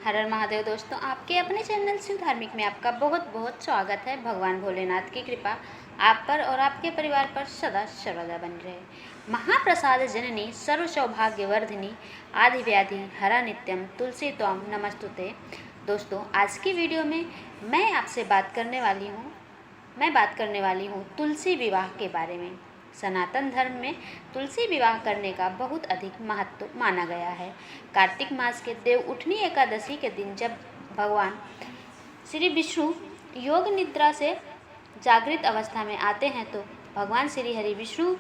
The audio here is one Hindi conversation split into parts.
हर हर महादेव। दोस्तों, आपके अपने चैनल शिव धार्मिक में आपका बहुत बहुत स्वागत है। भगवान भोलेनाथ की कृपा आप पर और आपके परिवार पर सदा सर्वदा बनी रहे। महाप्रसाद जननी सर्व सौभाग्यवर्धिनी आदि व्याधि हरा नित्यम तुलसी त्वम नमस्तुते। दोस्तों, आज की वीडियो में मैं आपसे बात करने वाली हूँ तुलसी विवाह के बारे में। सनातन धर्म में तुलसी विवाह करने का बहुत अधिक महत्व माना गया है। कार्तिक मास के देव उठनी एकादशी के दिन जब भगवान श्री विष्णु योग निद्रा से जागृत अवस्था में आते हैं तो भगवान श्री हरि विष्णु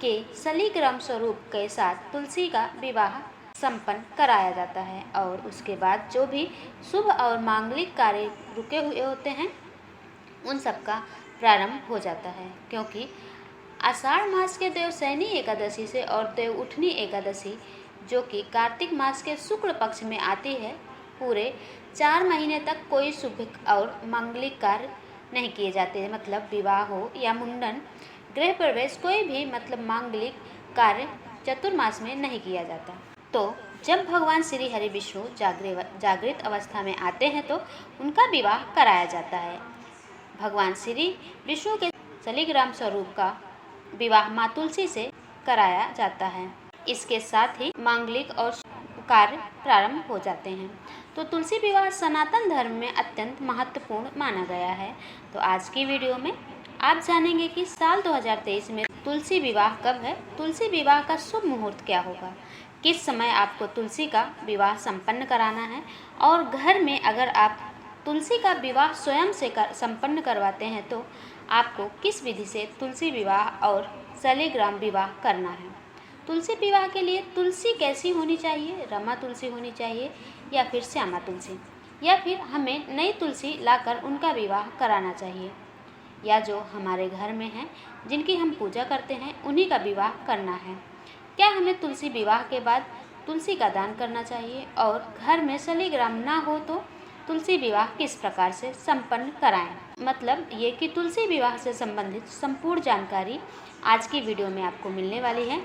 के सलीग्राम स्वरूप के साथ तुलसी का विवाह संपन्न कराया जाता है और उसके बाद जो भी शुभ और मांगलिक कार्य रुके हुए होते हैं उन सब का प्रारंभ हो जाता है। क्योंकि आषाढ़ मास के देवशयनी एकादशी से और देव उठनी एकादशी जो कि कार्तिक मास के शुक्ल पक्ष में आती है, पूरे 4 महीने तक कोई शुभ और मांगलिक कार्य नहीं किए जाते हैं। मतलब विवाह हो या मुंडन, गृह प्रवेश, कोई भी मतलब मांगलिक कार्य चतुर्मास में नहीं किया जाता। तो जब भगवान श्री हरि विष्णु जागृत अवस्था में आते हैं तो उनका विवाह कराया जाता है। भगवान श्री विष्णु के सलीग्राम स्वरूप का विवाह माँ तुलसी से कराया जाता है। इसके साथ ही मांगलिक और कार्य प्रारंभ हो जाते हैं। तो तुलसी विवाह सनातन धर्म में अत्यंत महत्वपूर्ण माना गया है। तो आज की वीडियो में आप जानेंगे कि साल 2023 में तुलसी विवाह कब है, तुलसी विवाह का शुभ मुहूर्त क्या होगा, किस समय आपको तुलसी का विवाह संपन्न कराना है और घर में अगर आप तुलसी का विवाह स्वयं से संपन्न करवाते हैं तो आपको किस विधि से तुलसी विवाह और शालिग्राम विवाह करना है। तुलसी विवाह के लिए तुलसी कैसी होनी चाहिए, रमा तुलसी होनी चाहिए या फिर श्यामा तुलसी, या फिर हमें नई तुलसी लाकर उनका विवाह कराना चाहिए, या जो हमारे घर में हैं जिनकी हम पूजा करते हैं उन्हीं का विवाह करना है। क्या हमें तुलसी विवाह के बाद तुलसी का दान करना चाहिए और घर में शालिग्राम ना हो तो तुलसी विवाह किस प्रकार से संपन्न कराएं। मतलब ये कि तुलसी विवाह से संबंधित संपूर्ण जानकारी आज की वीडियो में आपको मिलने वाली है।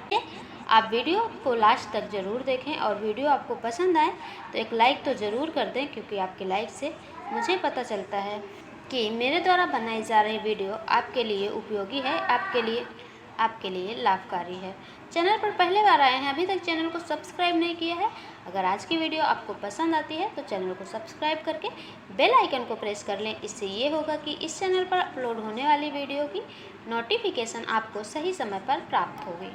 आप वीडियो को लास्ट तक ज़रूर देखें और वीडियो आपको पसंद आए तो एक लाइक तो ज़रूर कर दें, क्योंकि आपके लाइक से मुझे पता चलता है कि मेरे द्वारा बनाई जा रही वीडियो आपके लिए उपयोगी है, आपके लिए लाभकारी है। चैनल पर पहले बार आए हैं, अभी तक चैनल को सब्सक्राइब नहीं किया है, अगर आज की वीडियो आपको पसंद आती है तो चैनल को सब्सक्राइब करके बेल आइकन को प्रेस कर लें। इससे ये होगा कि इस चैनल पर अपलोड होने वाली वीडियो की नोटिफिकेशन आपको सही समय पर प्राप्त होगी।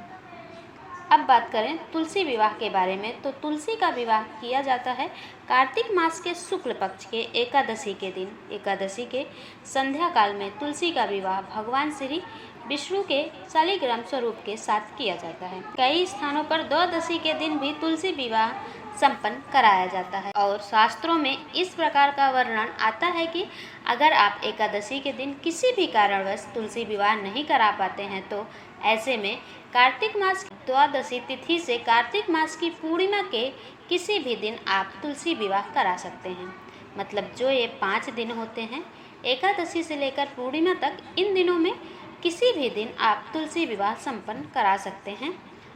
अब बात करें तुलसी विवाह के बारे में, तो तुलसी का विवाह किया जाता है कार्तिक मास के शुक्ल पक्ष के एकादशी के दिन। एकादशी के संध्या काल में तुलसी का विवाह भगवान श्री विष्णु के शालिग्राम स्वरूप के साथ किया जाता है। कई स्थानों पर द्वादशी के दिन भी तुलसी विवाह संपन्न कराया जाता है और शास्त्रों में इस प्रकार का वर्णन आता है कि अगर आप एकादशी के दिन किसी भी कारणवश तुलसी विवाह नहीं करा पाते हैं तो ऐसे में कार्तिक मास की द्वादशी तिथि से कार्तिक मास की पूर्णिमा के किसी भी दिन आप तुलसी विवाह करा सकते हैं। मतलब जो ये 5 दिन होते हैं एकादशी से लेकर पूर्णिमा तक, इन दिनों में किसी भी दिन आप तुलसी विवाह संपन्न करा सकते हैं।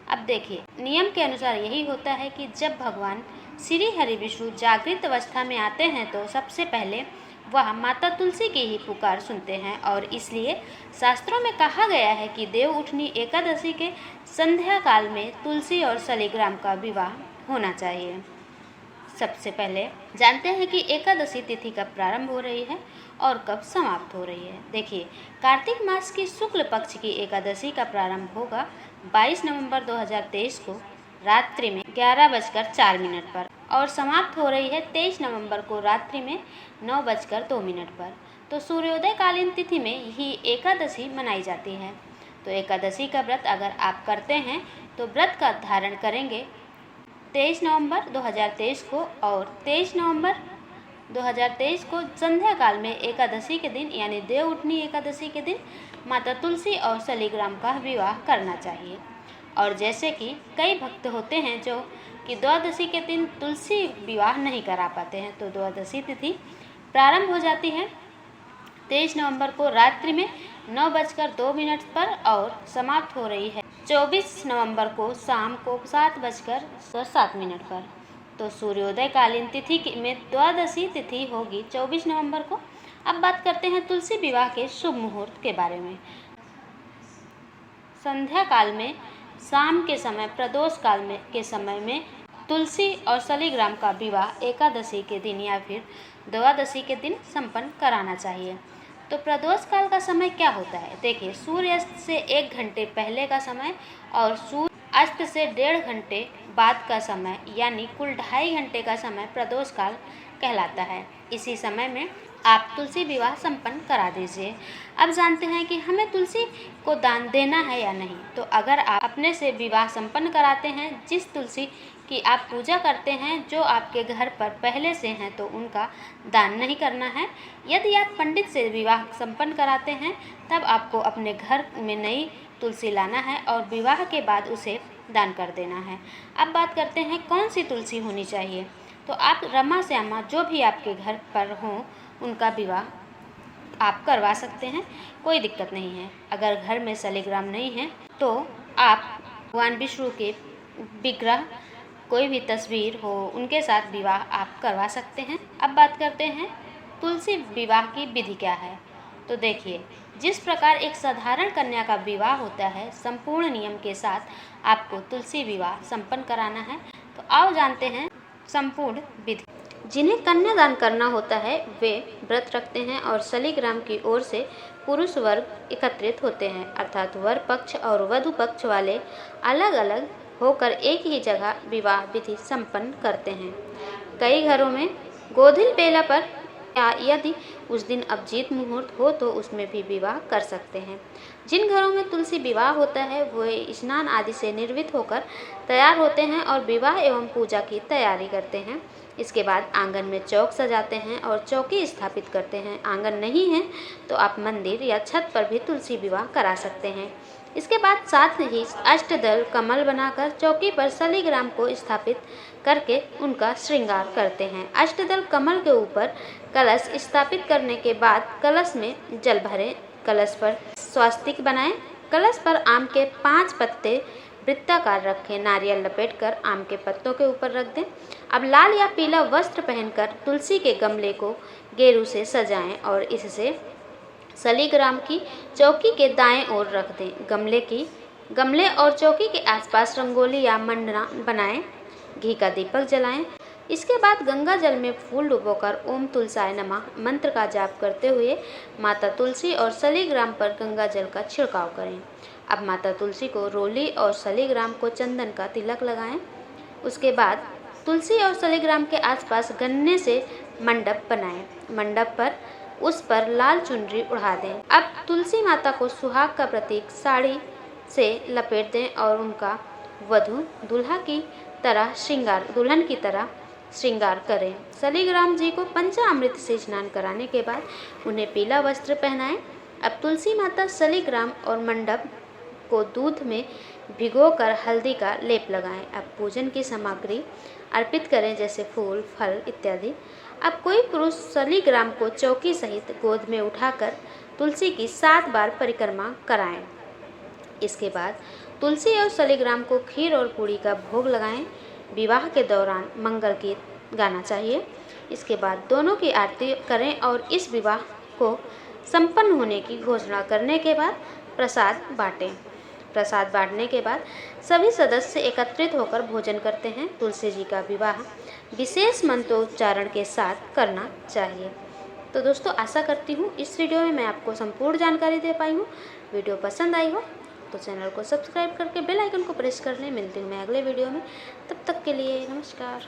अब देखिए, नियम के अनुसार यही होता है कि जब भगवान श्री हरि विष्णु जागृत अवस्था में आते हैं तो सबसे पहले वह माता तुलसी की ही पुकार सुनते हैं और इसलिए शास्त्रों में कहा गया है कि देव उठनी एकादशी के संध्या काल में तुलसी और शालिग्राम का विवाह होना चाहिए। सबसे पहले जानते हैं कि एकादशी तिथि कब प्रारंभ हो रही है और कब समाप्त हो रही है। देखिए, कार्तिक मास की शुक्ल पक्ष की एकादशी का प्रारंभ होगा 22 नवंबर 2023 को रात्रि में 11:04 पर और समाप्त हो रही है 23 नवंबर को रात्रि में 9:02 पर। तो सूर्योदय कालीन तिथि में ही एकादशी मनाई जाती है। तो एकादशी का व्रत अगर आप करते हैं तो व्रत का धारण करेंगे 23 नवंबर 2023 को और 23 नवंबर 2023 को संध्या काल में एकादशी के दिन यानी देव उठनी एकादशी के दिन माता तुलसी और शालिग्राम का विवाह करना चाहिए। और जैसे कि कई भक्त होते हैं जो कि द्वादशी के दिन तुलसी विवाह नहीं करा पाते हैं, तो द्वादशी तिथि प्रारंभ हो जाती है 23 नवंबर को रात्रि में 9:02 पर और समाप्त हो रही है 24 नवंबर को शाम को 7:07 पर। तो सूर्योदय कालीन तिथि में द्वादशी तिथि होगी 24 नवंबर को। अब बात करते हैं तुलसी विवाह के शुभ मुहूर्त के बारे में। संध्या काल में, शाम के समय, प्रदोष काल में के समय में तुलसी और शालिग्राम का विवाह एकादशी के दिन या फिर द्वादशी के दिन संपन्न कराना चाहिए। तो प्रदोष काल का समय क्या होता है? देखिए, सूर्यास्त से 1 घंटे पहले का समय और सूर्य अस्त से 1.5 घंटे बाद का समय, यानी कुल 2.5 घंटे का समय प्रदोष काल कहलाता है। इसी समय में आप तुलसी विवाह संपन्न करा दीजिए। अब जानते हैं कि हमें तुलसी को दान देना है या नहीं। तो अगर आप अपने से विवाह संपन्न कराते हैं, जिस तुलसी की आप पूजा करते हैं, जो आपके घर पर पहले से हैं, तो उनका दान नहीं करना है। यदि आप पंडित से विवाह संपन्न कराते हैं, तब आपको अपने घर में नई तुलसी लाना है और विवाह के बाद उसे दान कर देना है। अब बात करते हैं कौन सी तुलसी होनी चाहिए। तो आप रमा श्यामा जो भी आपके घर पर हों, उनका विवाह आप करवा सकते हैं, कोई दिक्कत नहीं है। अगर घर में शालिग्राम नहीं है तो आप भगवान विष्णु के विग्रह, कोई भी तस्वीर हो, उनके साथ विवाह आप करवा सकते हैं। अब बात करते हैं तुलसी विवाह की विधि क्या है। तो देखिए, जिस प्रकार एक साधारण कन्या का विवाह होता है, संपूर्ण नियम के साथ आपको तुलसी विवाह संपन्न कराना है। तो आओ जानते हैं संपूर्ण विधि। जिन्हें कन्यादान करना होता है वे व्रत रखते हैं और शालिग्राम की ओर से पुरुष वर्ग एकत्रित होते हैं, अर्थात वर पक्ष और वधु पक्ष वाले अलग अलग होकर एक ही जगह विवाह विधि संपन्न करते हैं। कई घरों में गोधन बेला पर या यदि उस दिन अभिजीत मुहूर्त हो तो उसमें भी विवाह कर सकते हैं। जिन घरों में तुलसी विवाह होता है वे स्नान आदि से निर्वित होकर तैयार होते हैं और विवाह एवं पूजा की तैयारी करते हैं। इसके बाद आंगन में चौक सजाते हैं और चौकी स्थापित करते हैं। आंगन नहीं है तो आप मंदिर या छत पर भी तुलसी विवाह करा सकते हैं। इसके बाद साथ ही अष्टदल कमल बनाकर चौकी पर शालिग्राम को स्थापित करके उनका श्रृंगार करते हैं। अष्टदल कमल के ऊपर कलश स्थापित करने के बाद कलश में जल भरें, कलश पर स्वास्तिक बनाएं, कलश पर आम के 5 पत्ते वृत्ताकार रखें, नारियल लपेटकर आम के पत्तों के ऊपर रख दें। अब लाल या पीला वस्त्र पहनकर तुलसी के गमले को गेरू से सजाएं और इससे शालिग्राम की चौकी के दाएं ओर रख दें। गमले और चौकी के आसपास रंगोली या मंडना बनाएं, घी का दीपक जलाएं। इसके बाद गंगा जल में फूल डुबोकर ओम तुलसाय नमः मंत्र का जाप करते हुए माता तुलसी और शालिग्राम पर गंगा जल का छिड़काव करें। अब माता तुलसी को रोली और शालिग्राम को चंदन का तिलक लगाएं। उसके बाद तुलसी और शालिग्राम के आसपास गन्ने से मंडप बनाएं। मंडप पर उस पर लाल चुनरी उड़ा दें। अब तुलसी माता को सुहाग का प्रतीक साड़ी से लपेट दें और उनका वधू दुल्हन की तरह श्रृंगार करें। शालिग्राम जी को पंचामृत से स्नान कराने के बाद उन्हें पीला वस्त्र पहनाएं। अब तुलसी माता शालिग्राम और मंडप को दूध में भिगोकर हल्दी का लेप लगाएं। अब पूजन की सामग्री अर्पित करें, जैसे फूल, फल इत्यादि। अब कोई पुरुष शालिग्राम को चौकी सहित गोद में उठाकर तुलसी की 7 बार परिक्रमा कराएं। इसके बाद तुलसी और शालिग्राम को खीर और पूड़ी का भोग लगाएं। विवाह के दौरान मंगल गीत गाना चाहिए। इसके बाद दोनों की आरती करें और इस विवाह को संपन्न होने की घोषणा करने के बाद प्रसाद बांटें। प्रसाद बांटने के बाद सभी सदस्य एकत्रित होकर भोजन करते हैं। तुलसी जी का विवाह विशेष मंत्रोच्चारण के साथ करना चाहिए। तो दोस्तों, आशा करती हूँ इस वीडियो में मैं आपको संपूर्ण जानकारी दे पाई हूँ। वीडियो पसंद आई हो तो चैनल को सब्सक्राइब करके बेल आइकन को प्रेस कर लें। मिलती हूँ मैं अगले वीडियो में, तब तक के लिए नमस्कार।